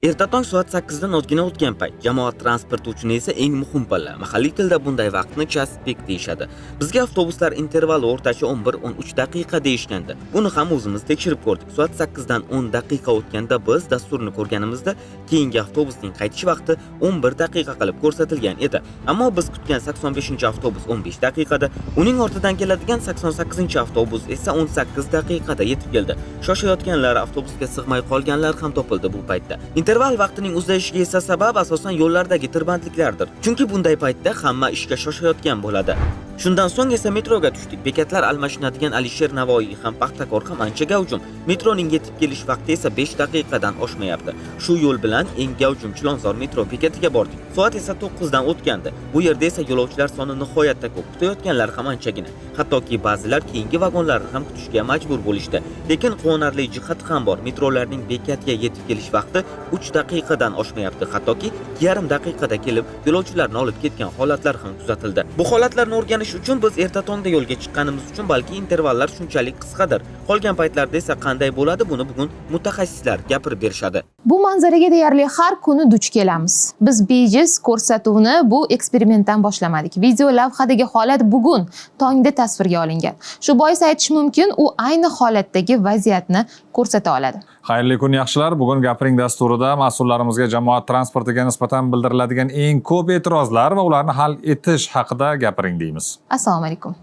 Ertatong soat 8 dan ozgina o'tgan payt, jamoat transporti uchun esa eng muhim palla. Mahalliy tilda bunday vaqtni час pik deyishadi. Bizga avtobuslar intervali o'rtacha 11-13 daqiqa deyishgandi. Buni ham o'zimiz tekshirib ko'rdik. Soat 8 dan 10 daqiqa o'tganda biz dasturni ko'rganimizda keyingi avtobusning qaytish vaqti 11 daqiqa qilib ko'rsatilgan edi. Ammo biz kutgan 85-avtobus 15 daqiqada, uning ortidan keladigan 88-avtobus esa 18 daqiqada yetib keldi. Shoshayotganlar, avtobusga sig'may qolganlar ham topildi bu paytda. Interval vaqtining uzayishiga esa sabab asosan yo'llardagi tirbandliklardir. Chunki bunday paytda hamma ishga shoshayotgan bo'ladi. Shundan so'ng esa metroga tushdik. Bekatlar almashinadigan Alisher Navoiy ham Paxtakor ham ancha gavjum. Metroning yetib kelish vaqti esa 5 daqiqadan oshmayapti. Shu yo'l bilan eng gavjum Chilonzor metro bekatiga bordik. Soat esa 9 dan o'tgandi. Bu yerda esa yo'lovchilar soni nihoyatda ko'p. Kutayotganlar ham anchagina. Hattoki ba'zilar keyingi vagonlarni ham kutishga majbur bo'lishdi. Lekin quvonarli jihat ham bor. Metrolarning bekatga yetib kelish vaqti 3 daqiqadan oshmayapti. Hattoki yarim daqiqada kelib yo'lovchilarni olib ketgan holatlar ham kuzatildi. Bu holatlarni o'rganish uchun biz erta tongda yo'lga chiqqanimiz uchun balki intervallar shunchalik qisqadir. Qolgan paytlarda esa qanday bo'ladi, buni bugun mutaxassislar gapirib berishadi. Bu manzaraga deyarli har kuni duch kelamiz. Biz bejiz ko'rsatuvni bu eksperimentdan boshlamadik. Video lavhadagi holat bugun tongda tasvirga olingan. Shu bois aytish mumkin, u ayni holatdagi vaziyatni ko'rsata oladi. Xayrli kun yaxshilar. Bugun gapiring dasturida mas'ullarimizga jamoat transportiga nisbatan bildiriladigan eng ko'p e'tirozlar va ularni hal etish haqida gapiring deymiz. Assalomu alaykum.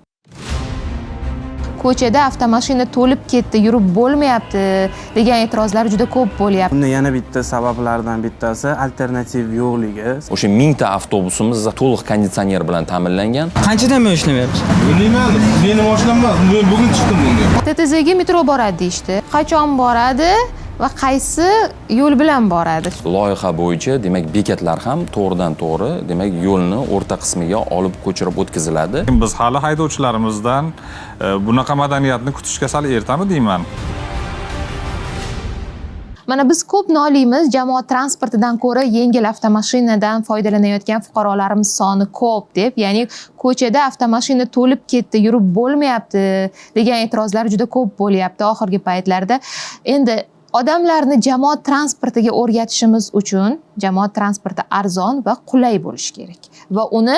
Ko'chada avtomashina to'lib ketdi, yurib bo'lmayapti degan e'tirozlar juda ko'p bo'lyapti. Bunda yana bitta sabablardan bittasi alternativ yo'qligi. O'sha 1000 ta avtobusimiz to'liq konditsioner bilan ta'minlangan. Qanchadan beri ishlamayapti? Bilmayman, meni mashinam emas. Men bugun chiqdim bunga. TTZga metro boradi deyishdi. Qachon boradi va qaysi yo'l bilan boradi? Loyiha bo'yicha, demak, bekatlar ham to'g'ridan to'g'ri, demak, yo'lni o'rta qismiga olib ko'chirib o'tkaziladi. Biz hali haydovchilarimizdan bunaqa madaniyatni kutishga sal ertami deyman. Mana biz ko'p noliymiz, jamoat transportidan ko'ra yengil avtomashinadan foydalanayotgan fuqarolarimiz soni ko'p deb, ya'ni ko'chada avtomashina to'lib ketdi, yurib bo'lmayapti degan e'tirozlar juda ko'p bo'lyapti oxirgi paytlarda. Endi odamlarni jamoat transportiga o'rgatishimiz uchun jamoat transporti arzon va qulay bo'lishi kerak va uni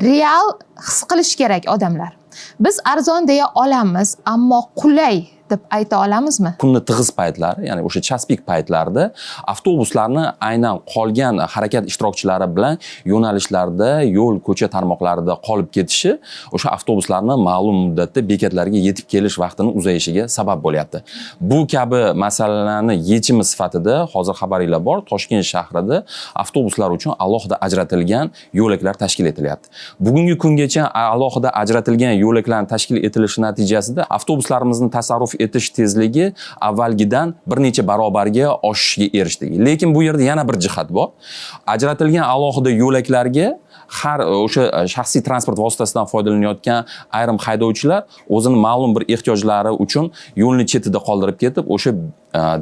real his qilish kerak odamlar. Biz arzon deya olamiz, ammo qulay deb ayta olamizmi? Kunni tig'iz paytlar, ya'ni o'sha час pik paytlarida avtobuslarni aynan qolgan harakat ishtirokchilari bilan yo'nalishlarda, yo'l, ko'cha tarmoqlarida qolib ketishi o'sha avtobuslarni ma'lum muddatda bekatlarga yetib kelish vaqtini uzayishiga sabab bo'lyapti. Bu kabi masalalarni yechimi sifatida hozir xabaringlar bor, Toshkent shahrida avtobuslar uchun alohida ajratilgan yo'laklar tashkil etilyapti. Bugungi kungacha alohida ajratilgan yo'laklar tashkil etilishi natijasida avtobuslarimizni tasarruf etish tezligi avvalgidan bir necha barobarga oshishiga erishdik. Lekin bu yerda yana bir jihat bor. Ajratilgan alohida yo'laklarga har o'sha shaxsiy transport vositasidan foydalanayotgan ayrim haydovchilar o'zini ma'lum bir ehtiyojlari uchun yo'lni chetida qoldirib ketib, o'sha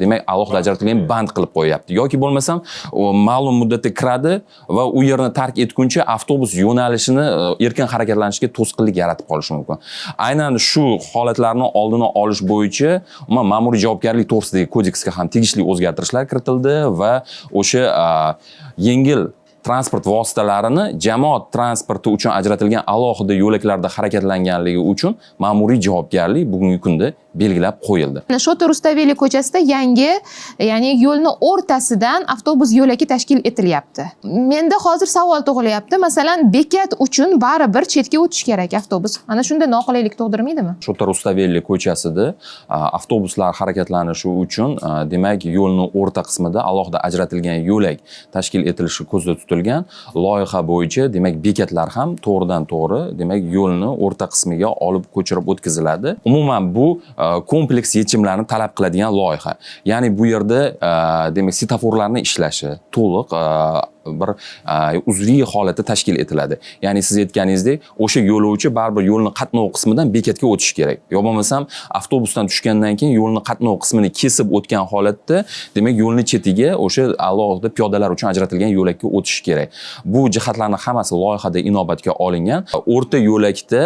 demak alohida ajratilgan band qilib qo'yapti. Yoki bo'lmasam ma'lum muddatda kiradi va u yerni tark etguncha avtobus yo'nalishini erkin harakatlanishiga to'sqinlik yaratib qolishi mumkin. Aynan shu holatlarni oldini olish bo'yicha ma'muriy javobgarlik to'g'risidagi kodeksga ham tegishli o'zgartirishlar kiritildi va o'sha yengil transport vositalarini jamoat transporti uchun ajratilgan alohida yo'laklarda harakatlanganligi uchun ma'muriy javobgarlik bugungi kunda belgilab qo'yildi. Shota Rustaveli ko'chasida yangi, ya'ni yo'lni o'rtasidan avtobus yo'lagi tashkil etilyapti. Menda hozir savol tug'ilyapti. Masalan, bekat uchun baribir chetga o'tish kerak avtobus. Mana shunda noqulaylik tug'dirmaydimi? Shota Rustaveli ko'chasida avtobuslar harakatlanishi uchun demak yo'lni o'rta qismida alohida ajratilgan yo'lak tashkil etilishi ko'zda tutilgan. Loyiha bo'yicha demak bekatlar ham to'g'ridan to'g'ri demak yo'lni o'rta qismiga olib ko'chirib o'tkaziladi. Umuman bu kompleks yechimlarni talab qiladigan loyiha. Ya'ni bu yerda demak svetoforlarning ishlashi to'liq bir uzviy holati tashkil etiladi. Ya'ni siz aytganingizdek, o'sha yo'lovchi baribir yo'lni qatnov qismidan bekatga o'tishi kerak. Yo bo'lmasam avtobusdan tushgandan keyin yo'lni qatnov qismini kesib o'tgan holatda, demak yo'lni chetiga o'sha alohida piyodalar uchun ajratilgan yo'lakka o'tishi kerak. Bu jihatlarni hammasi loyihada inobatga olingan. O'rta yo'lakda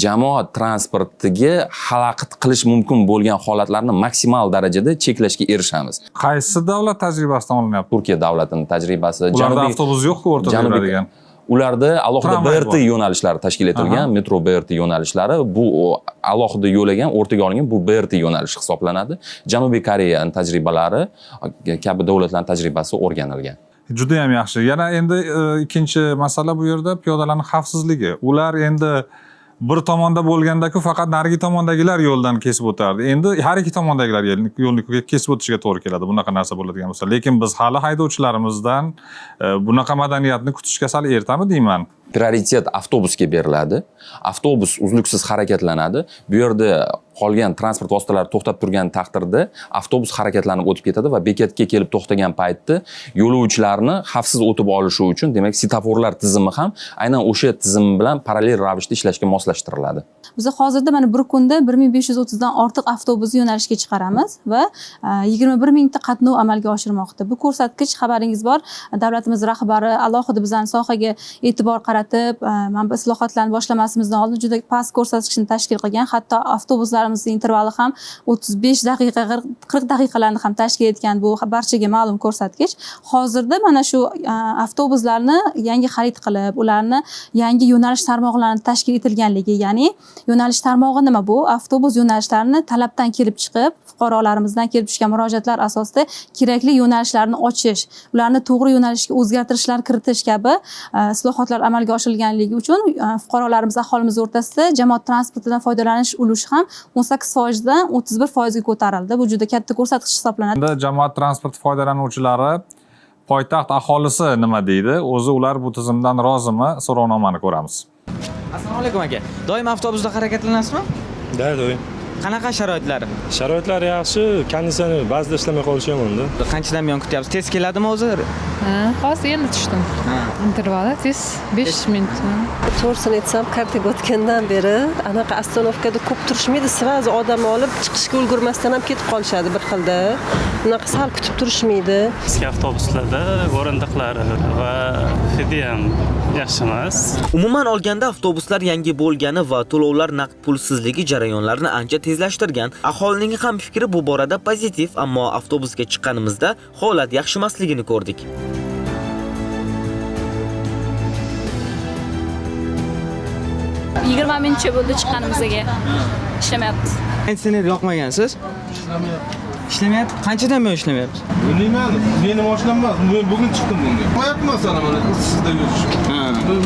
jamoat transportiga xalaqit qilish mumkin bo'lgan holatlarni maksimal darajada cheklashga erishamiz. Qaysi davlat tajribasidan olinyapti? Turkiya davlatining tajribasi, Ularda avtobus yo'q-ku o'rtada yuradigan. Ularda alohida Tramvay BRT bor. yo'nalishlari tashkil etilgan, metro BRT yo'nalishlari, bu alohida yo'lagan, o'rtaga olingan bu BRT yo'nalishi hisoblanadi. Janubiy Koreyaning tajribalari kabi davlatlarning tajribasi o'rganilgan. Juda ham yaxshi. Yana endi ikkinchi masala bu yerda piyodalarning xavfsizligi. Ular endi bir tomonda bo'lganda-ku faqat narigi tomondagilar yo'ldan kesib o'tardi. Endi har ikki tomondagilar yo'lni kesib o'tishiga to'g'ri keladi. Bunaqa narsa bo'ladigan bo'lsa, lekin biz hali haydovchilarimizdan bunaqa madaniyatni kutishga sal ertami deyman. Prioritet avtobusga beriladi. Avtobus uzluksiz harakatlanadi. Bu yerda qolgan transport vositalari to'xtab turgan taqdirda avtobus harakatlanib o'tib ketadi va bekatga kelib to'xtagan paytda yo'lovchilarni xavfsiz o'tib olishi uchun, demak, svetoforlar tizimi ham aynan o'sha tizim bilan parallel ravishda ishlashga moslashtiriladi. Biz hozirda mana bir kunda 1530 dan ortiq avtobusni yo'nalishga chiqaramiz va 21 mingta qatnov amalga oshirmoqda. Bu ko'rsatkich, xabaringiz bor, davlatimiz rahbari alohida bizning sohaga e'tibor qaratib, mana bu islohotlarni boshlamasimizdan oldin juda past ko'rsatkichni tashkil qilgan. Hatto avtobuslarimizning intervali ham 35 daqiqa, 40 daqiqalarni ham tashkil etgan. Bu barchaga ma'lum ko'rsatkich. Hozirda mana shu avtobuslarni yangi xarid qilib, ularni yangi yo'nalish tarmoqlarini tashkil etilganligi, ya'ni yo'nalish tarmog'i nima bu? Avtobus yo'nalishlarini talabdan kelib chiqib, fuqarolarimizdan kelib tushgan murojaatlar asosida kerakli yo'nalishlarni ochish, ularni to'g'ri yo'nalishga o'zgartirishlar kiritish kabi islohotlar amalga oshirilganligi uchun fuqarolarimiz, aholimiz o'rtasida jamoat transportidan foydalanish ulushi ham 18% dan 31% ga ko'tarildi. Bu juda katta ko'rsatkich hisoblanadi. Endi jamoat transporti foydalanuvchilari, poytaxt aholisi nima deydi? O'zi ular bu tizimdan rozimi? So'rovnomani ko'ramiz. Assalomu alaykum aka. Doim avtobusda harakatlanasizmi? Da, doim. Qanaqa sharoitlari? Sharoitlar yaxshi, konditsioner ba'zida ishlamay qolishi ham unda. Qanchadan buyon kutyapsiz? Tez keladimi o'zi? Hozir endi tushdim. Intervali tez 5 minut. To'g'risini aytsam, kartaga o'tgandan beri anaqa ostanovkada ko'p turishmaydi, srazi odam olib chiqishga ulgurmasdan ham ketib qolishadi bir xilda. Bunaqa sal kutib turishmaydi. Eski avtobuslarda o'rindiqlari va hidi ham yaxshi emas. Umuman olganda avtobuslar yangi bo'lgani va to'lovlar naqd pulsizligi jarayonlarini ancha tezlashtirgan. Aholining ham fikri bu borada pozitiv, ammo avtobusga chiqqanimizda holat yaxshi emasligini ko'rdik. Yigirma minutcha bo'ldi chiqqanimizga. Ishlamayapti. Konditsioner yoqmagansiz? Ishlamayapti. Qanchadan buyon ishlamayapti? Bilmayman, meni mashinam emas. Men bugun chiqdim bunga. Yoqmayapti masalan, mana sizda yurish.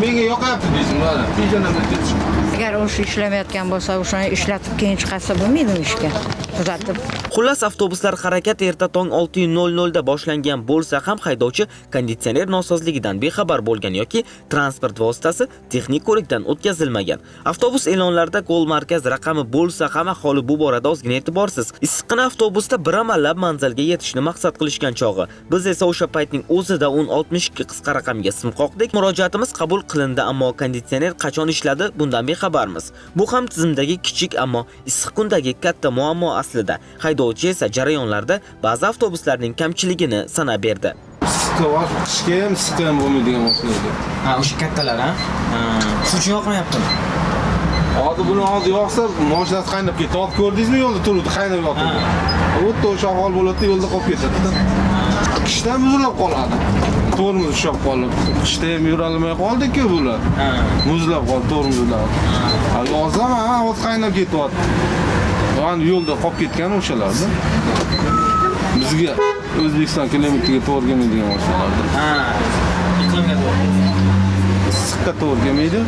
Menga yoqayapti deysiz, mana. Pijamada ketish. Agar o'sha ishlamayotgan bo'lsa, o'shani ishlatib keyin chiqarsa bo'lmaydimi ishga? Kuzatib. Xullas, avtobuslar harakati erta tong 6:00 da boshlangan bo'lsa ham haydovchi konditsioner nosozligidan bexabar bo'lgan yoki transport vositasi texnik ko'rikdan o'tkazilmagan. Avtobus e'lonlarida gol markaz raqami bo'lsa ham aholi bu borada ozgina e'tiborsiz. Issiqqina avtobusda bir amallab manzilga yetishni maqsad qilishgan chog'i. Biz esa o'sha paytning o'zida 1062 qisqa raqamga sim qoqdik. Murojaatimiz qabul qilindi, ammo konditsioner qachon ishladi, bundan bexabarmiz. Bu ham tizimdagi kichik, ammo issiq kundagi katta muammo aslida. Haydovchi esa jarayonlarda ba'zi avtobuslarning kamchiligini sanab berdi. Qishga ham issiqqa ham bo'lmaydigan mashinalar. Ha, o'sha kattalar, ha? Shu uchun yoqmayaptimi? Hozir buni hozir yoqsa, mashinasi qaynab ketdi. Hozir ko'rdingizmi, yo'lda turibdi, qaynab yotibdi. O'tda o'sha ahvol bo'ladi, yo'lda qolib ketadi. Qishda ham muzlab qoladi. Tormoz ushab qolib, qishda ham yurolmay qoldik-ku bular. Muzlab qoldi, tormozlar. Yozda ham hozir qaynab ketyapti. Yani yo'lda qolib ketgan o'shalarda. Bizga O'zbekiston kilometriga to'g'ri kelmaydigan mashinalarda. Issiqqa to'g'ri kelmaydi,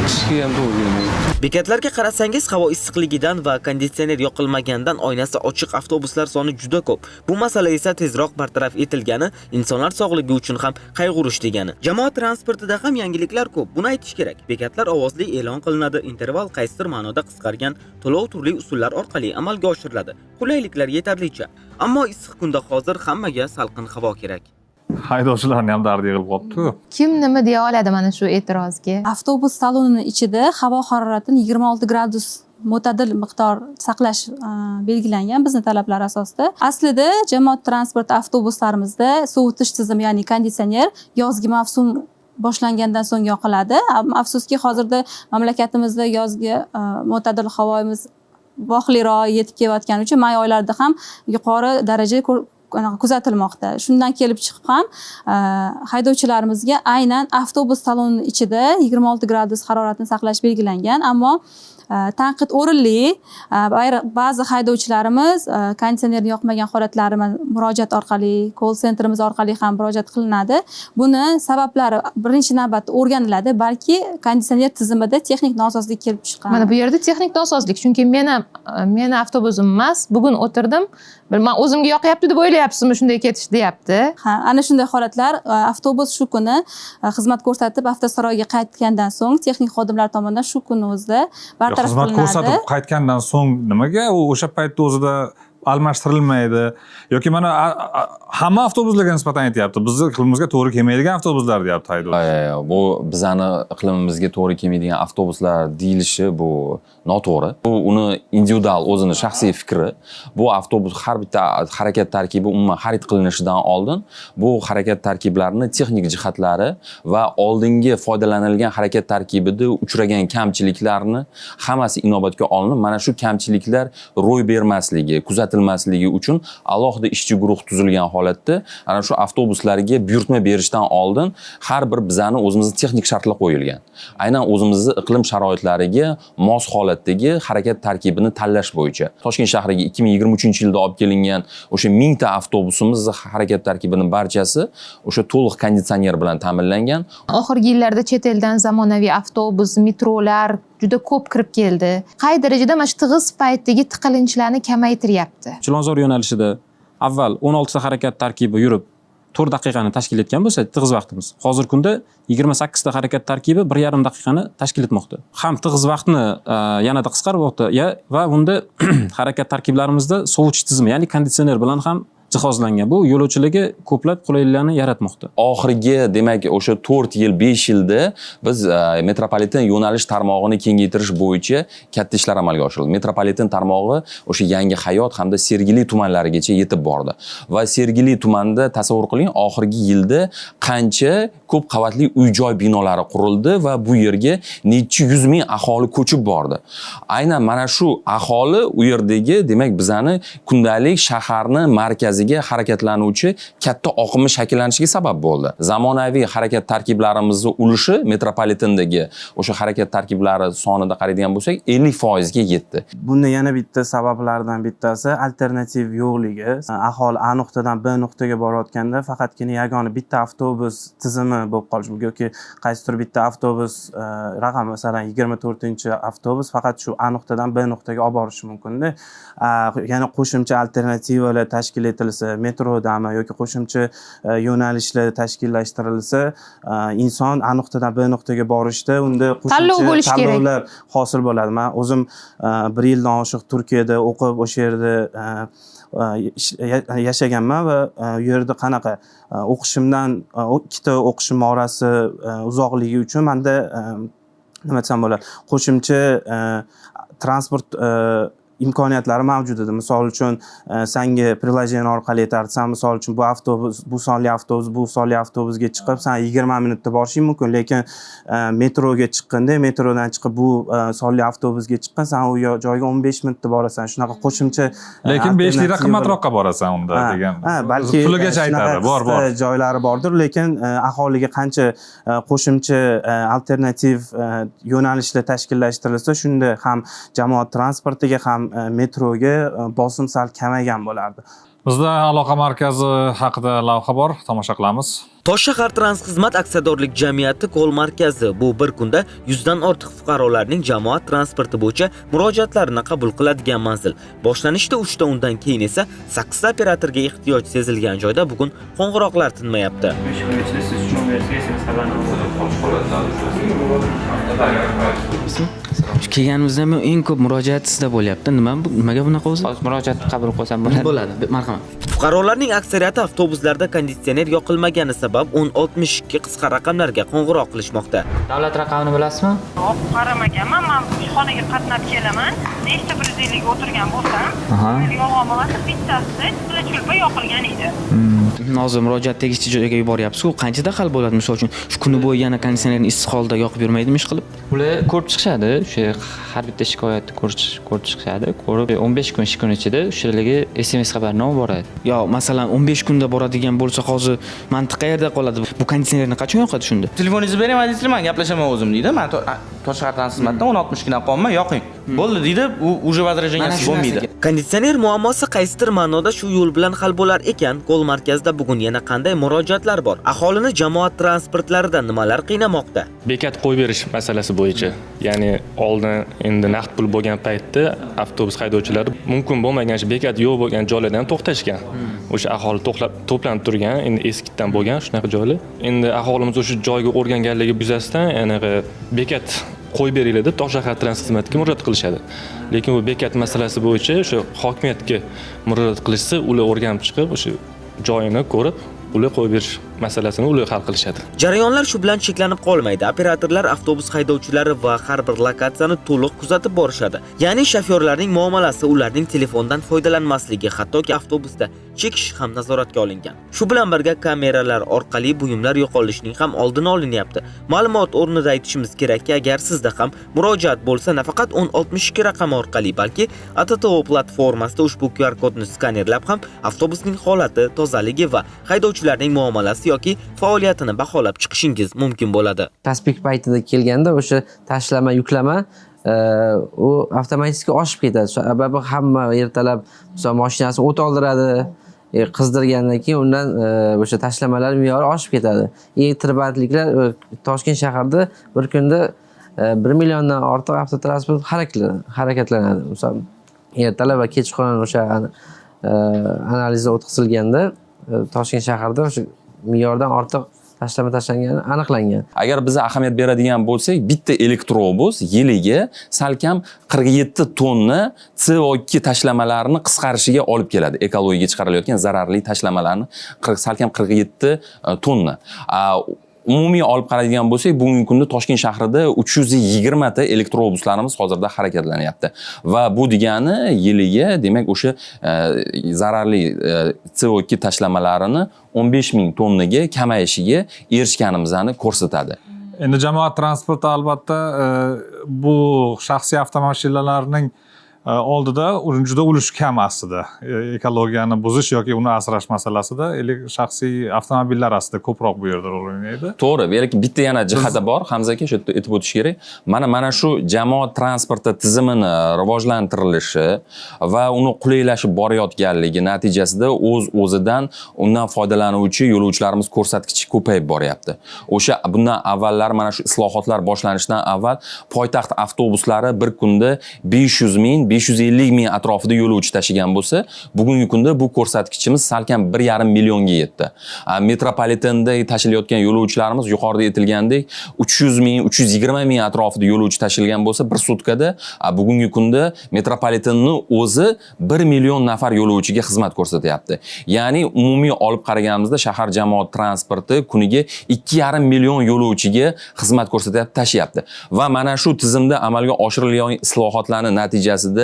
qishga ham to'g'ri kelmaydi. Bekatlarga qarasangiz, havo issiqligidan va konditsioner yoqilmagandan oynasi ochiq avtobuslar soni juda ko'p. Bu masala esa tezroq bartaraf etilgani insonlar sog'ligi uchun ham qayg'urish degani. Jamoat transportida ham yangiliklar ko'p. Buni aytish kerak. Bekatlar ovozli e'lon qilinadi, interval qaysidir ma'noda qisqargan, to'lov turli usullar orqali amalga oshiriladi. Qulayliklar yetarlicha. Ammo issiq kunda hozir hammaga salqin havo kerak. Haydovchilarni ham dardi yig'ilib qolibdi-ku. Kim nima deya oladi mana shu e'tirozga? Avtobus salonini ichida havo haroratini 26 gradus mo'tadil miqdor saqlash belgilangan bizni talablar asosida. Aslida jamoat transporti avtobuslarimizda sovutish tizimi, ya'ni konditsioner yozgi mavsum boshlangandan so'ng yoqiladi. Afsuski hozirda mamlakatimizda yozgi mo'tadil havoimiz vohliroq yetib kelayotgani uchun may oylarida ham yuqori daraja kuzatilmoqda. Shundan kelib chiqib ham haydovchilarimizga aynan avtobus saloni ichida 26 gradus haroratni saqlash belgilangan, ammo tanqid o'rinli. Ba'zi haydovchilarimiz konditsionerni yoqmagan holatlari murojaat orqali, call centerimiz orqali ham murojaat qilinadi. Buni sabablari birinchi navbatda o'rganiladi, balki konditsioner tizimida texnik nosozlik kelib chiqqan. Mana bu yerda texnik nosozlik, chunki meni avtobusim emas, bugun o'tirdim, men o'zimga yoqyapti deb o'ylayapsizmi shunday ketish deyapti. Ha, ana shunday holatlar avtobus shu kuni xizmat ko'rsatib avtosaroyga qaytgandan so'ng texnik xodimlar tomonidan shu kunni o'zida bartaraf Xizmat qilinadi. ko'rsatib qaytgandan so'ng nimaga u o'sha paytda o'zida almashtirilmaydi yoki mana hamma avtobuslarga nisbatan aytyapti. Bizni iqlimimizga to'g'ri kelmaydigan avtobuslar deyapti haydovchi. Bu bizani iqlimimizga to'g'ri kelmaydigan avtobuslar deyilishi bu noto'g'ri. Bu uni individual o'zini shaxsiy fikri. Bu avtobus har bitta harakat tarkibi umuman xarid qilinishidan oldin bu harakat tarkiblarini texnik jihatlari va oldingi foydalanilgan harakat tarkibida uchragan kamchiliklarni hammasi inobatga olinib, mana shu kamchiliklar ro'y bermasligi, kuzatilmasligi uchun alohida ishchi guruh tuzilgan holatda ana shu avtobuslarga buyurtma berishdan oldin har bir bizani o'zimizning texnik shartlar qo'yilgan. Aynan o'zimizning iqlim sharoitlariga mos holatdagi harakat tarkibini tanlash bo'yicha Toshkent shahriga 2023-yilda olib kelingan o'sha 1000 ta avtobusimiz harakat tarkibining barchasi o'sha to'liq konditsioner bilan ta'minlangan. Oxirgi yillarda chet eldan zamonaviy avtobus, metrolar juda ko'p kirib keldi. Qay darajada mana shu tig'iz paytdagi tiqilinchlarni kamaytiryapti? Chilonzor yo'nalishida avval 16 ta harakat tarkibi yurib 4 daqiqani tashkil etgan bo'lsa tig'iz vaqtimiz, hozirgi kunda 28 ta harakat tarkibi 1,5 daqiqani tashkil etmoqda. Ham tig'iz vaqtni yanada qisqarmoqda va bunda harakat tarkiblarimizda sovutish tizimi, ya'ni konditsioner bilan ham jihozlangan. Bu yo'lovchilarga ko'plab qulayliklarni yaratmoqda. Oxirgi, demak, o'sha 4 yil, 5 yilda biz metropoliten yo'nalish tarmog'ini kengaytirish bo'yicha katta ishlar amalga oshirildi. Metropoliten tarmog'i o'sha Yangi Hayot hamda Sergeli tumanlarigacha yetib bordi. Va Sergeli tumanida tasavvur qiling, oxirgi yilda qancha ko'p qavatli uy-joy binolari qurildi va bu yerga necha yuz ming aholi ko'chib bordi. Aynan mana shu aholi u yerdagi, demak, bizani kundalik shaharni markaziga harakatlanuvchi katta oqimi shakllanishiga sabab bo'ldi. Zamonaviy harakat tarkiblarimizni ulushi metropolitendagi o'sha harakat tarkiblari sonida qaraydigan bo'lsak 50% ga yetdi. Bunda yana bitta sabablardan bittasi alternativ yo'qligi. Aholi A nuqtadan B nuqtaga borayotganda faqatgina yagona bitta avtobus tizimi bo'lib qolishi mumkin yoki qaysidir bitta avtobus raqam, masalan 24-avtobus faqat shu A nuqtadan B nuqtaga olib borishi mumkin-da. Yana qo'shimcha alternativalar tashkil etilsa, metrodami yoki qo'shimcha yo'nalishlar tashkillashtirilsa, inson A nuqtadan B nuqtaga borishda unda qo'shimcha tanlovlar hosil bo'ladi. Men o'zim 1 yildan oshiq Turkiyada o'qib, o'sha yerda yashaganman va u yerda qanaqa o'qishimdan 2 ta o'qishim orasi uzoqligi uchun menda nima desam bo'ladi, qo'shimcha transport imkoniyatlari mavjud edi. Misol uchun senga prilojen orqali aytardi, sen misol uchun bu avtobus, bu sonli avtobus, bu sonli avtobusga chiqib sen 20 minutda borishing mumkin, lekin metroga chiqqanda, metrodan chiqib bu sonli avtobusga chiqqan, sen u joyga 15 minutda borasan. Shunaqa qo'shimcha, lekin 5 lira qimmatroqqa borasan unda degan. Balki puligacha aytadi, bor. Joylari bordir, lekin aholiga qancha qo'shimcha alternativ yo'nalishlar tashkillashtirilsa, shunda ham jamoat transportiga ham metroga bosim sal kamaygan bo'lardi. Bizda aloqa markazi haqida lavha bor, tomosha qilamiz. Toshshahar Transxizmat aksiyadorlik jamiyati kol markazi bu bir kunda 100 dan ortiq fuqarolarning jamoat transporti bo'yicha murojaatlarini qabul qiladigan manzil. Boshlanishda 3 ta undan keyin esa 8 ta operatorga ehtiyoj sezilgan joyda bugun qo'ng'iroqlar tinmayapti. Kelganimizda men eng ko'p murojaat sizda bo'lyapti. Nimaga bunaqa o'zi? Murojaat qabul qilsam bo'ladi. Marhamat. Fuqarolarning aksariyati avtobuslarda konditsioner yoqilmagani sabab 1062 qisqa raqamlarga qo'ng'iroq qilishmoqda. Davlat raqamini bilasizmi? Qaramaganman, men ishxonaga qatnab kelaman. Nechta 150 ga o'tirgan bo'lsam, yog'oqman bittasida chulpa yoqilgan edi. Hozir murojaat tegishli joyga yuboryapsiz-ku, qanchada hal bo'ladi? Misol uchun, shu kuni bo'yi yana konditsionerni issiq holda yoqib yurmaydimi ish qilib? Ular ko'rib chiqishadi, o'sha har bitta shikoyatni ko'rib chiqishadi. Ko'rib 15 kun, 2 kun ichida o'shalarga SMS xabarnoma boradi. Yo, masalan, 15 kunda boradigan bo'lsa, hozir mantiq qayerda qoladi? Bu konditsionerni qachon yoqadi shunda? Telefoningizni bering, deysiz, men gaplashaman o'zim deydi. Men Toshshahar Transxizmatdan 1060 dan qolma, yoqing. Bo'ldi deydi, u уже возраженияsi bo'lmaydi. Konditsioner muammosi qaysidir ma'noda shu yo'l bilan hal bo'lar ekan, kol markazida bugun yana qanday murojaatlar bor? Aholini jamoat transportlarida nimalar qiynamoqda? Bekat qo'yib berish masalasi bo'yicha, ya'ni oldin endi naqd pul bo'lgan paytda avtobus haydovchilari mumkin bo'lmagan bekat yo'q bo'lgan joylardan to'xtashgan. O'sha aholi to'planib turgan, endi eskidan bo'lgan shunaqa joylar. Endi aholimiz o'sha joyga o'rganganligi yuzasidan anaqa bekat qo'yib beringlar deb Toshshahar Transxizmatga murojaat qilishadi. Lekin bu bekat masalasi bo'yicha o'sha hokimiyatga murojaat qilishsa, ular o'rganib chiqib, o'sha joyini ko'rib, ular qo'yib berish masalasini ular hal qilishadi. Jarayonlar shu bilan cheklanib qolmaydi. Operatorlar avtobus haydovchilari va har bir lokatsiyani to'liq kuzatib borishadi. Ya'ni shofyorlarning muomalasi, ularning telefondan foydalanmasligi, hattoki avtobusda chekish ham nazoratga olingan. Shu bilan birga kameralar orqali buyumlar yo'qolishining ham oldini olinyapti. Ma'lumot o'rnida aytishimiz kerakki, agar sizda ham murojaat bo'lsa, nafaqat 1062 raqami orqali, balki ATTO platformasida ushbu QR kodni skanerlab ham avtobusning holati, tozaligi va haydovchilarning muomalasi yoki faoliyatini baholab chiqishingiz mumkin bo'ladi. Tasbih paytida kelganda o'sha tashlama, yuklama u avtomatik oshib ketadi. Sababi hamma ertalab misol mashinasi o't oldiradi, qizdirgandan keyin undan o'sha tashlamalar me'yori oshib ketadi. Eng tirbandliklar Toshkent shahrida bir kunda 1 milliondan ortiq avtotransport harakatlanadi. Misol ertalab va kechqurun o'sha analizlar o'tkazilganda Toshkent shahrida o'sha me'yordan ortiq tashlama tashlangani aniqlangan. Agar biz ahamiyat beradigan bo'lsak, bitta elektrobus yiliga salkam 47 tonna CO2 tashlamalarni qisqarishiga olib keladi. Ekologiyaga chiqarilayotgan zararli tashlamalarni salkam 47 tonna. Umumiy olib qaraydigan bo'lsak, bugungi kunda Toshkent shahrida 320 ta elektrobuslarimiz hozirda harakatlanyapti. Va bu degani yiliga, demak, o'sha zararli CO2 tashlamalarini 15,000 tonnaga kamayishiga erishganimizni ko'rsatadi. Endi jamoat transporti albatta bu shaxsiy avtomashinalarning oldida juda ulush kam aslida. Ekologiyani buzish yoki uni asrash masalasida shaxsiy avtomobillar aslida ko'proq bu yerda rol o'ynaydi. To'g'ri, lekin bitta yana jihati bor, Hamza aka, shu aytib o'tish kerak. Mana shu jamoat transporti tizimini rivojlantirilishi va uni qulaylashib borayotganligi natijasida o'z-o'zidan undan foydalanuvchi yo'lovchilarimiz ko'rsatkichi ko'payib boryapti. O'sha bundan avvallar mana shu islohotlar boshlanishidan avval poytaxt avtobuslari bir kunda 500,000 550,000 atrofida yo'lovchi tashigan bo'lsa, bugungi kunda bu ko'rsatkichimiz salkam 1,5 millionga yetdi. Metropolitenda tashilayotgan yo'lovchilarimiz yuqorida aytilgandek 300,000, 320,000 atrofida yo'lovchi tashilgan bo'lsa, bir sutkada bugungi kunda metropolitenning o'zi 1 million nafar yo'lovchiga xizmat ko'rsatyapti. Ya'ni umumiy olib qaraganimizda shahar jamoat transporti kuniga 2,5 million yo'lovchiga xizmat ko'rsatyapti, tashyapti. Va mana shu tizimda amalga oshirilgan islohotlarning natijasida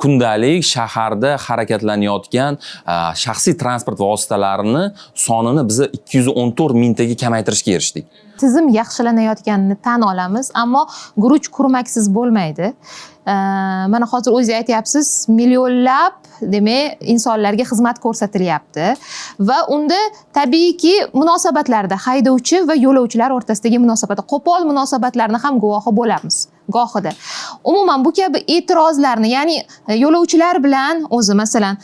kundalik shaharda harakatlanayotgan shaxsiy transport vositalarini sonini biz 214 mingtaga kamaytirishga erishdik. Tizim yaxshilanayotganini tan olamiz, ammo guruch kurmaksiz bo'lmaydi. Mana hozir o'zingiz aytyapsiz, millionlab demak insonlarga xizmat ko'rsatilyapti va unda tabiiyki munosabatlarda haydovchi va yo'lovchilar o'rtasidagi munosabat, qo'pol munosabatlarni ham guvohi bo'lamiz gohida. Umuman bu kabi e'tirozlarni, ya'ni yo'lovchilar bilan o'zi masalan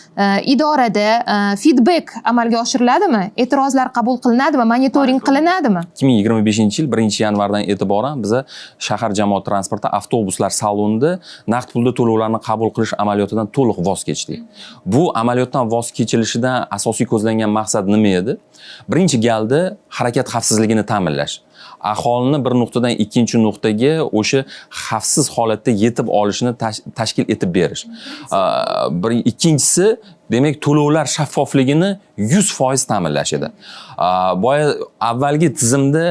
idorada feedback amalga oshiriladimi? E'tirozlar qabul qilinadimi? Monitoring qilinadimi? 2025-yil 1-yanvardan e'tiboran biza shahar jamoat transporti avtobuslar salonida naqd pulda to'lovlarni qabul qilish amaliyotidan to'liq voz kechdik. Bu amaliyotdan voz kechilishidan asosiy ko'zlangan maqsad nima edi? Birinchi galda harakat xavfsizligini ta'minlash. Aholini bir nuqtadan ikkinchi nuqtaga o'sha xavfsiz holatda yetib olishini tashkil etib berish. Ikkinchisi, demak, to'lovlar shaffofligini 100% ta'minlash edi. Boya avvalgi tizimda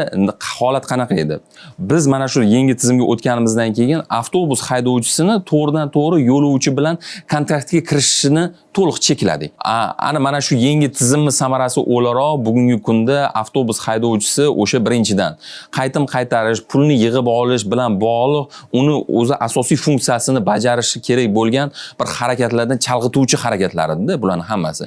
holat qanaqa edi? Biz mana shu yangi tizimga o'tganimizdan keyin avtobus haydovchisini to'g'ridan-to'g'ri yo'lovchi bilan kontraktga kirishishini to'liq chekladik. Ana mana shu yangi tizimning samarasi o'laroq bugungi kunda avtobus haydovchisi o'sha birinchidan qaytim qaytarish, pulni yig'ib olish bilan bog'liq uni o'zi asosiy funksiyasini bajarishi kerak bo'lgan bir harakatlardan chalg'ituvchi harakatlar edi bularning hammasi.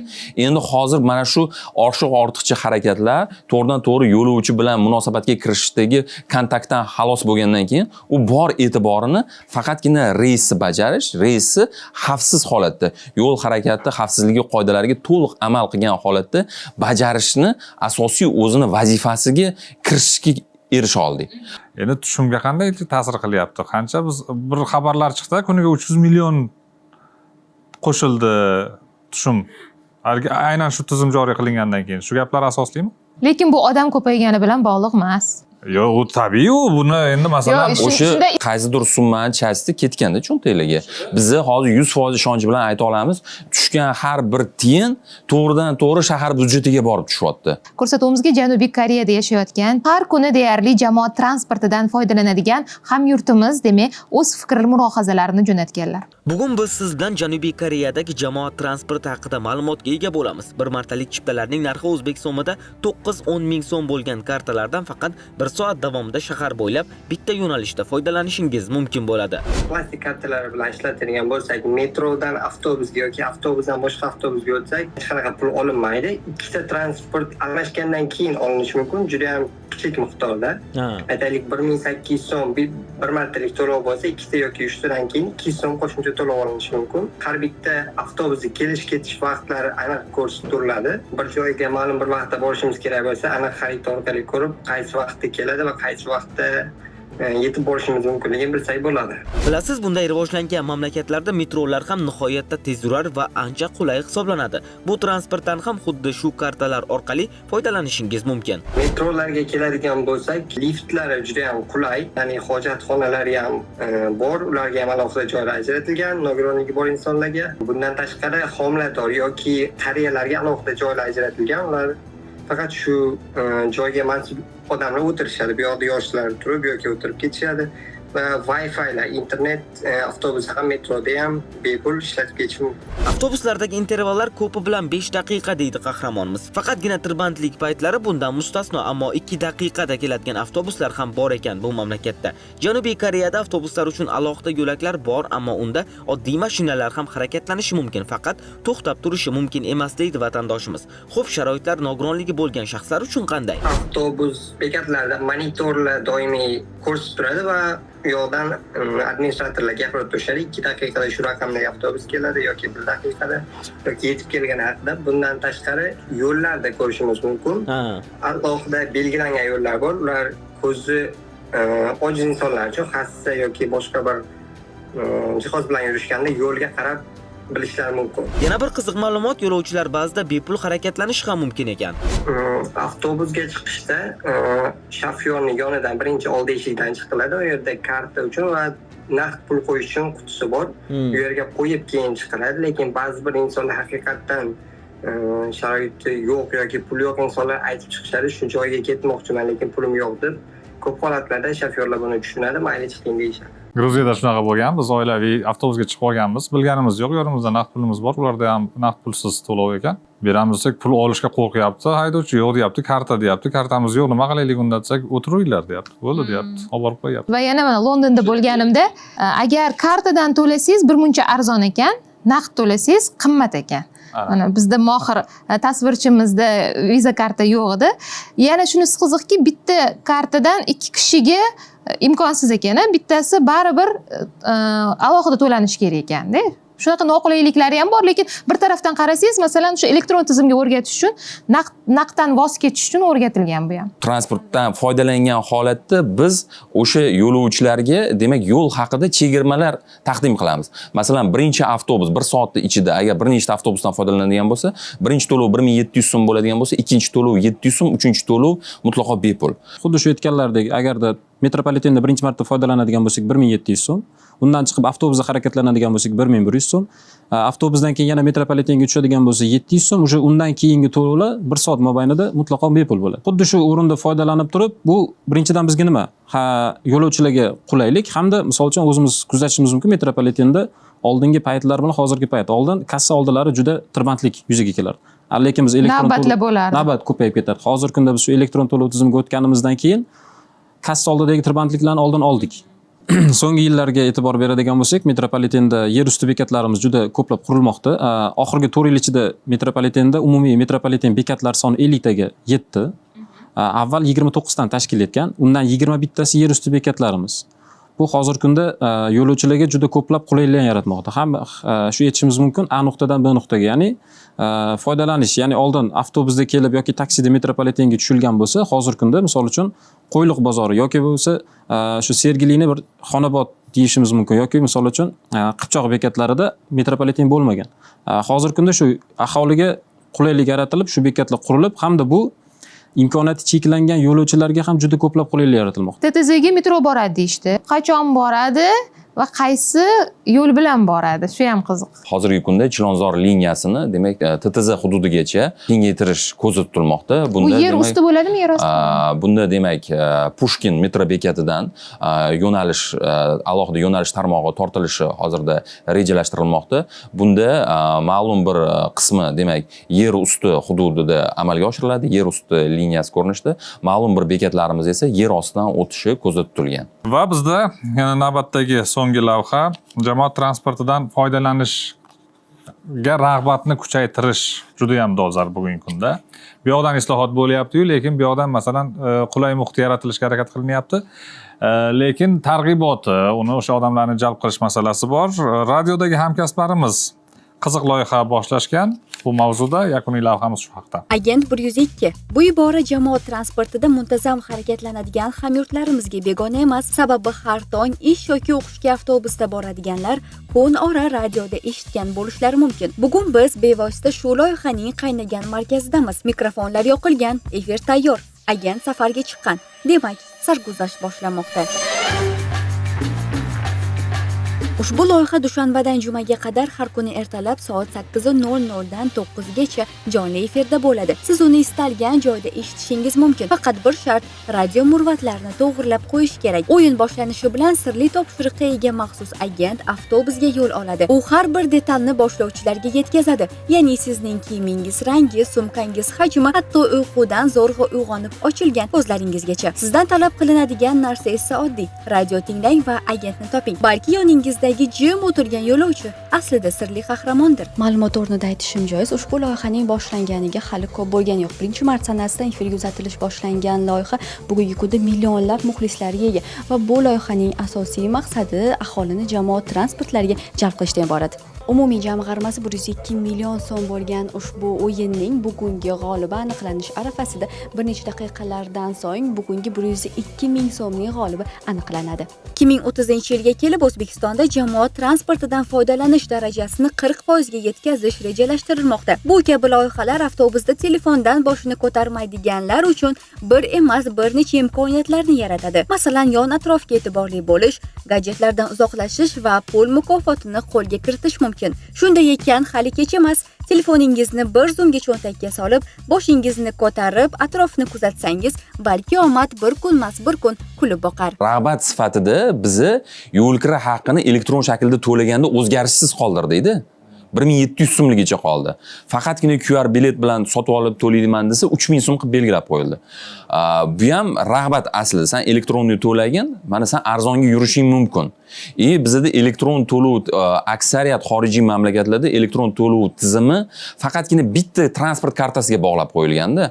Endi hozir mana shu oshiq ortiqcha harakatlar to'g'ridan-to'g'ri yo'lovchi bilan munosabatga kirishdagi kontaktdan xalos bo'lgandan keyin u bor e'tiborini faqatgina reysni bajarish, reysni xavfsiz holatda, yo'l harakati xavfsizligi qoidalariga to'liq amal qilgan holatda bajarishni asosiy o'zini vazifasiga kirishga erisha oldik. Endi tushumga qanday ta'sir qilyapti? Qancha biz bir xabarlar chiqdi, kuniga 300 million qo'shildi tushum. Aynan shu tizim joriy qilingandan keyin shu gaplar asoslimi? Lekin bu odam ko'paygani bilan bog'liq emas. Yo'q, u tabiiy, buni endi masalan o'sha qaysidir summani chasti ketganda cho'ntaklarga bizni hozir 100% ishonch bilan ayta olamiz, tushgan har bir tiyin to'g'ridan-to'g'ri shahar byudjetiga borib tushyapti. Ko'rsatuvimizga Janubiy Koreyada yashayotgan, har kuni deyarli jamoat transportidan foydalanadigan hamyurtimiz demak o'z fikr mulohazalarini jo'natganlar. Bugun biz sizdan Janubiy Koreyadagi jamoat transporti haqida ma'lumotga ega bo'lamiz. Bir martalik chiptalarning narxi O'zbek so'mida 9-10 ming so'm bo'lgan kartalardan faqat 1 soat davomida shahar bo'ylab bitta yo'nalishda foydalanishingiz mumkin bo'ladi. Plastik kartalar bilan ishlatadigan bo'lsak, metrodan avtobusga yoki avtobusdan boshqa avtobusga o'tsak, hech qanaqa pul olinmaydi. Ikkita transport almashgandan keyin olinishi mumkin, juda ham kichik miqdorda. Aytaylik 1800 so'm bir martalik to'lov bo'lsa, ikkita yoki 3 tadan keyin 200 so'm qo'shimcha to'lov olinishi mumkin. Har bitta avtobusga kelish-ketish vaqtlari aniq ko'rsatib turiladi. Bir joyga ma'lum bir vaqtda borishimiz kerak bo'lsa, aniq xarid orqali ko'rib, qaysi vaqtda keladi va qaysi vaqtda yetib borishimiz mumkinligini bilsak bo'ladi. Bilasiz, bunday rivojlangan mamlakatlarda metrolar ham nihoyatda tezyurar va ancha qulay hisoblanadi. Bu transportdan ham xuddi shu kartalar orqali foydalanishingiz mumkin. Metrolarga keladigan bo'lsak, liftlari juda ham qulay, ya'ni hojatxonalari ham bor, ularga ham alohida joylar ajratilgan, nogironligi bor insonlarga. Bundan tashqari homilador yoki qariyalarga alohida joylar ajratilgan. Ular faqat shu joyga mansub odamlar o'tirishadi. Bu yoqda yoshlar turib yoki o'tirib ketishadi va Wi-Fi'lar, internet avtobusda ham metroda ham bepul ishlatib ketish mumkin. Avtobuslardagi intervallar ko'pi bilan 5 daqiqa deydi qahramonimiz. Faqatgina tirbandlik paytlari bundan mustasno, ammo 2 daqiqada keladigan avtobuslar ham bor ekan bu mamlakatda. Janubiy Koreyada avtobuslar uchun alohida yo'laklar bor, ammo unda oddiy mashinalar ham harakatlanishi mumkin, faqat to'xtab turishi mumkin emas deydi vatandoshimiz. Xo'p, sharoitlar nogironligi bo'lgan shaxslar uchun qanday? Avtobus bekatlarida monitorlar doimiy ko'rsatib turadi va u yoqdan administratorlar gapirib turishadi, 2 daqiqada shu raqamdagi avtobus keladi yoki 1 daqiqada yoki yetib kelgani haqida. Bundan tashqari yo'llarda ko'rishimiz mumkin. Alohida belgilangan yo'llar bor. Ular ko'zi ojiz insonlar uchun hassa yoki boshqa bir jihoz bilan yurishganda yo'lga qarab bilishlari mumkin. Yana bir qiziq ma'lumot, yo'lovchilar ba'zida bepul harakatlanishi ham mumkin ekan. Avtobusga chiqishda shofyorning yonidan birinchi old eshikdan chiqiladi. U yerda karta uchun va naqd pul qo'yish uchun qutisi bor. U yerga qo'yib keyin chiqiladi, lekin ba'zi bir insonlar haqiqatan sharoiti yo'q yoki pul yo'q insonlar aytib chiqishadi, shu joyga ketmoqchiman, lekin pulim yo'q deb. Ko'p holatlarda shofyorlar buni tushunadi, mayli chiqing deyishadi. Gruziyada shunaqa bo'lgan, biz oilaviy avtobusga chiqib olganmiz, bilganimiz yo'q, yo'limizda naqd pulimiz bor, ularda ham naqd pulsiz to'lov ekan. Beramiz desak, pul olishga qo'rqyapti, haydovchi yo'q deyapti, karta deyapti, kartamiz yo'q, nima qilaylik unda desak, o'tiringlar deyapti, bo'ldi deyapti, olib borib qo'yapti. Va yana mana Londonda bo'lganimda, agar kartadan to'lasangiz birmuncha arzon ekan, naqd to'lasangiz qimmat ekan. Mana bizda mohir tasvirchimizda viza karta yo'q edi. Yana shunisi qiziqki, bitta kartadan ikki kishiga imkonsiz ekan. Bittasi baribir alohida to'lanish kerak ekanda. Shunaqa noqulayliklari ham bor, lekin bir tarafdan qarasangiz, masalan, o'sha elektron tizimga o'rgatish uchun naqddan voz kechish uchun o'rgatilgan bu ham. Transportdan foydalangan holatda biz o'sha yo'lovchilarga, demak, yo'l haqida chegirmalar taqdim qilamiz. Masalan, birinchi avtobus 1 soatda ichida agar bir nechta avtobusdan foydalanadigan bo'lsa, birinchi to'lov 1700 so'm bo'ladigan bo'lsa, ikkinchi to'lov 700 so'm, uchinchi to'lov mutlaqo bepul. Xuddi shu aytganlaridek, agarda metropolitenda birinchi marta foydalanadigan bo'lsak 1700 so'm, undan chiqib avtobusda harakatlanadigan bo'lsak 1100 so'm, avtobusdan keyin yana metropolitenga tushadigan bo'lsa 700 so'm, o'sha undan keyingi to'lovlar 1 soat mobaynida mutlaqo bepul bo'ladi. Xuddi shu o'rinda foydalanib turib, bu birinchidan bizga nima? Yo'lovchilarga qulaylik hamda misol uchun o'zimiz kuzatishimiz mumkin, metropolitenda oldingi paytlar bilan hozirgi payt, oldin kassa oldilari juda tirbandlik yuzaga kelardi. Lekin biz elektron navbatlar bo'lardi. Navbat ko'payib ketadi. Hozirgi kunda biz shu elektron to'lov tizimiga o'tganimizdan keyin kassa oldidagi tirbandliklarni oldin oldik. So'nggi yillarga e'tibor beradigan bo'lsak, metropolitenda yer usti bekatlarimiz juda ko'plab qurilmoqda. Oxirgi 4 yil ichida metropolitenda umumiy metropoliten bekatlar soni 50 taga yetdi. Avval 29 dan tashkil etgan, undan 21 tasi yer usti bekatlarimiz. Bu hozirgi kunda yo'lovchilarga juda ko'plab qulayliklar yaratmoqda. Ham shu aytishimiz mumkin, A nuqtadan B nuqtaga, ya'ni foydalanish, ya'ni oldin avtobusda kelib yoki taksida metropolitenga tushilgan bo'lsa, hozirgi kunda misol uchun Qo'yliq bozori yoki bo'lsa shu Sergelini bir Xonobod deyishimiz mumkin yoki misol uchun Qipchoq bekatlarida metropoliten bo'lmagan. Hozirgi kunda shu aholiga qulaylik yaratilib, shu bekatlar qurilib, hamda bu imkoniyati cheklangan yo'lovchilarga ham juda ko'plab qulaylik yaratilmoqda. TTZga metro boradi deyishdi. Qachon boradi va qaysi yo'l bilan boradi? Shu ham qiziq. Hozirgi kunda Chilonzor liniyasini, demak, TTZ hududigacha kengaytirish ko'zda tutilmoqda. Bunda yer usti bo'ladimi, yer osti? Bunda demak, Pushkin metro bekatidan yo'nalish, alohida yo'nalish tarmog'i tortilishi hozirda rejalashtirilmoqda. Bunda ma'lum bir qismi, demak, yer usti hududida amalga oshiriladi, yer usti liniyasi ko'rinishida, ma'lum bir bekatlarimiz esa yer ostidan o'tishi ko'zda tutilgan. Va bizda yana navbatdagi so'nggi lavha jamoat transportidan foydalanishga rag'batni kuchaytirish juda ham dolzarb bugungi kunda. Bu yoqdan islohot bo'lyapti-yu, lekin bu yoqdan masalan qulay muhit yaratilishga harakat qilinyapti. Lekin targ'iboti, uni o'sha odamlarni jalb qilish masalasi bor. Radiodagi hamkasblarimiz qiziq loyiha boshlashgan. Bu mavzuda yakuniy lavhamiz shu haqda. Agent 102. Bu ibora jamoat transportida muntazam harakatlanadigan hamyurtlarimizga begona emas. Sababi har tong ish yoki o'qishga avtobusda boradiganlar kun ora radioda eshitgan bo'lishlari mumkin. Bugun biz bevosita shu loyihaning qaynagan markazidamiz. Mikrofonlar yoqilgan, efir tayyor. Agent safarga chiqqan. Demak, sarguzasht boshlanmoqda. Ushbu loyiha dushanbadan jumaga qadar har kuni ertalab soat 8:00 dan 9 gacha jonli efirda bo'ladi. Siz uni istalgan joyda eshitishingiz mumkin. Faqat bir shart, radio murvatlarini to'g'rilab qo'yish kerak. O'yin boshlanishi bilan sirli topshiriqqa ega maxsus agent avtobusga yo'l oladi. U har bir detalni boshlovchilarga yetkazadi. Ya'ni sizning kiyimingiz rangi, sumkangiz hajmi, hatto uyqudan zo'rg'a uyg'onib ochilgan ko'zlaringizgacha. Sizdan talab qilinadigan narsa esa oddiy. Radio tinglang va agentni toping. Balki yoningizda jim o'tirgan yo'lovchi aslida sirli qahramondir. Ma'lumot o'rnida aytishim joiz, ushbu loyihaning boshlanganiga hali ko'p bo'lgani yo'q. Birinchi mart sanasidan efirga uzatilish boshlangan loyiha bugungi kunda millionlab muxlislarga ega va bu loyihaning asosiy maqsadi aholini jamoat transportlariga jalb qilishdan iborat. Umumiy jamg'armasi 102 million so'm bo'lgan ushbu o'yinning bugungi g'olibi aniqlanish arafasida bir necha daqiqalardan so'ng bugungi 102 ming so'mning g'olibi aniqlanadi. 2030-yilga kelib O'zbekistonda jamoat transportidan foydalanish darajasini 40% ga yetkazish rejalashtirilmoqda. Bu kabi loyihalar avtobusda telefondan boshini ko'tarmaydiganlar uchun bir emas, bir necha imkoniyatlarni yaratadi. Masalan, yon atrofga e'tiborli bo'lish, gadjetlardan uzoqlashish va pul mukofotini qo'lga kiritish mumkin. Shunday ekan, hali kech emas. Telefoningizni bir zumga cho'ntakka solib, boshingizni ko'tarib, atrofni kuzatsangiz, balki omad bir kunmas bir kun kulib boqar. Rag'bat sifatida bizni yo'l kira haqqini elektron shaklda to'laganda o'zgarishsiz qoldirdi. 1700 so'mligicha qoldi. Faqatgina QR bilet bilan sotib olib to'layman desa 3000 so'm qilib belgilab qo'yildi. Bu ham rag'bat aslida. Sen elektronda to'lagin, mana sen arzonga yurishing mumkin. Bizda elektron to'lov aksariyat xorijiy mamlakatlarda elektron to'lov tizimi faqatgina bitta transport kartasiga bog'lab qo'yilganda,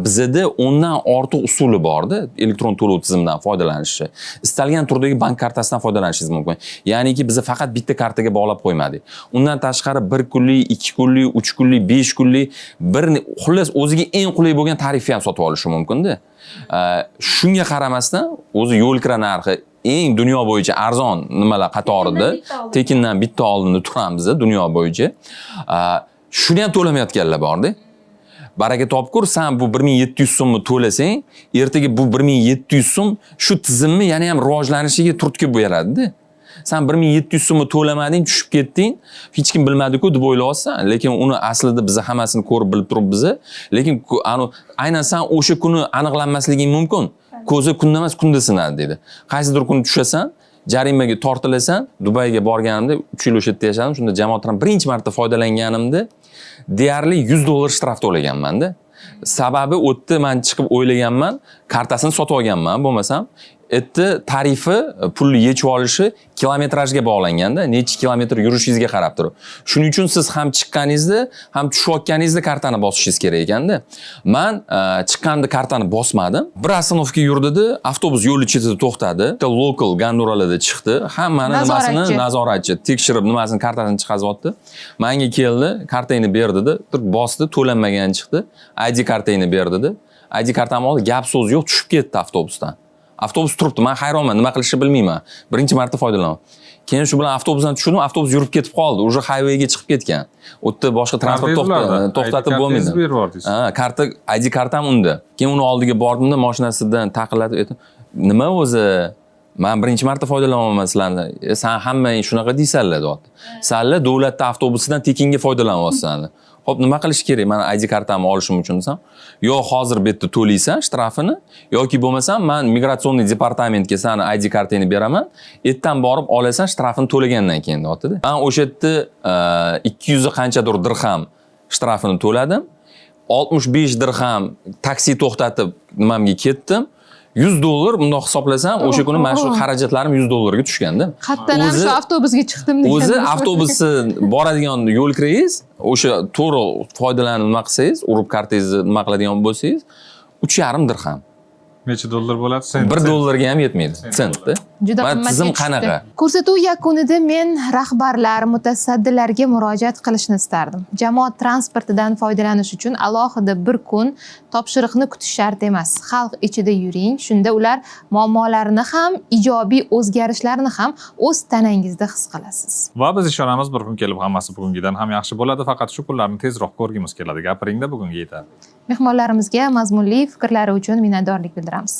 bizda ondan ortiq usuli borda elektron to'lov tizimidan foydalanishni. Istalgan turdagi bank kartasidan foydalanishingiz mumkin. Ya'niki biz faqat bitta kartaga bog'lab qo'ymadik. Undan tashqari 1 kunlik, 2 kunlik, 3 kunlik, 5 kunlik xullas o'ziga eng qulay bo'lgan tarifni ham sotib olishi mumkin-da. Shunga qaramasdan o'zi yo'l kira narxi eng dunyo bo'yicha arzon nimalar qatorida, tekindan bitta oldinda turamiz dunyo bo'yicha. Shuni ham to'lamayotganlar bor-da. Baraka topkur, sen bu 1700 so'mni to'lasang, ertaga bu 1700 so'm shu tizimni yana ham rivojlanishiga turtki beradi-da. Sen 1700 so'mni to'lamading, tushib ketding, hech kim bilmadi-ku deb o'ylayapsan, lekin uni aslida biz hammasini ko'rib bilib turibmiz. Lekin aynan sen o'sha kuni aniqlanmasliging mumkin. Ko'zi kunda emas, kunda sinadi dedi. Qaysidir kuni tushasan, jarimaga tortilasan. Dubayga borganimda 3 yil o'sha yerda yashadim. Shunda jamoatdan birinchi marta foydalanganimda deyarli $100 shtraf to'laganman-da. Sababi o'tda men chiqib o'ylaganman, kartasini sotib olganman, bo'lmasam tarifi pulni yechib olishi kilometrajga bog'langanda, necha kilometr yurishingizga qarab turib. Shuning uchun siz ham chiqqaningizda, ham tushayotganingizda kartani bosishingiz kerak ekanda. Men chiqqanda kartani bosmadim. Bir ostanovka yurdida avtobus yo'l chetida to'xtadi. Local ganduralarda chiqdi. Hammani nimasini nazoratchi tekshirib, nimasini kartasini chiqazibdi. Menga keldi, kartangni ber dedi, bosdi, to'lanmagan chiqdi. ID kartangni ber dedi. ID kartamni oldi, gap so'z yo'q, tushib ketdi avtobusdan. Avtobus turibdi, men hayronman, nima qilishni bilmayman. Birinchi marta foydalanaman. Keyin shu bilan avtobusdan tushdim, avtobus yurib ketib qoldi, уже highwayga chiqib ketgan. O'tda boshqa transport to'xtatib bo'lmaydi. Karta, ID kartam unda. Keyin uni oldiga bordimda, mashinasidan taqillatib aytdim, "Nima o'zi? Men birinchi marta foydalanaman sizlarni. Sen hammang shunaqa deysanlar", dedi. "Sanlar davlat avtobusidan tekinga foydalanyapsan." Xo'p, nima qilish kerak? Men ID kartamni olishim uchun desam, yo hozir bu yerda to'laysan shtrafini, yoki bo'lmasam men migratsionniy departamentga seni ID kartangni beraman, ertadan borib olasan shtrafini to'lagandan keyin, deyapti-da. Men o'sha yerda 200 qanchadir dirham shtrafini to'ladim. 65 dirham taksi to'xtatib nimamga ketdim. $100 bundoq hisoblasam, o'sha kuni men shu xarajatlarim $100 ga tushganda. Qatdan ham shu avtobusga chiqdim degan. O'zi avtobusni boradigan yo'l kirangiz, o'sha to'g'ri foydalanib nima qilsangiz, urib kartangizni nima qiladigan bo'lsangiz, 3,5 dirham. Necha dollar bo'ladi? Sent. $1 ga ham yetmaydi. Sentda. Juda qimmat. Tizim qanaqa? Ko'rsatuv yakunida men rahbarlar, mutasaddilarga murojaat qilishni istardim. Jamoat transportidan foydalanish uchun alohida bir kun topshiriqni kutish shart emas. Xalq ichida yuring, shunda ular muammolarini ham, ijobiy o'zgarishlarni ham o'z tanangizda his qilasiz. Va biz ishonamiz, bir kun kelib hammasi bugungidan ham yaxshi bo'ladi, faqat shu kunlarni tezroq ko'rgimiz keladi. Gapiringda bugunga yetadi. Mehmonlarimizga mazmunli fikrlari uchun minnatdorlik bildiramiz.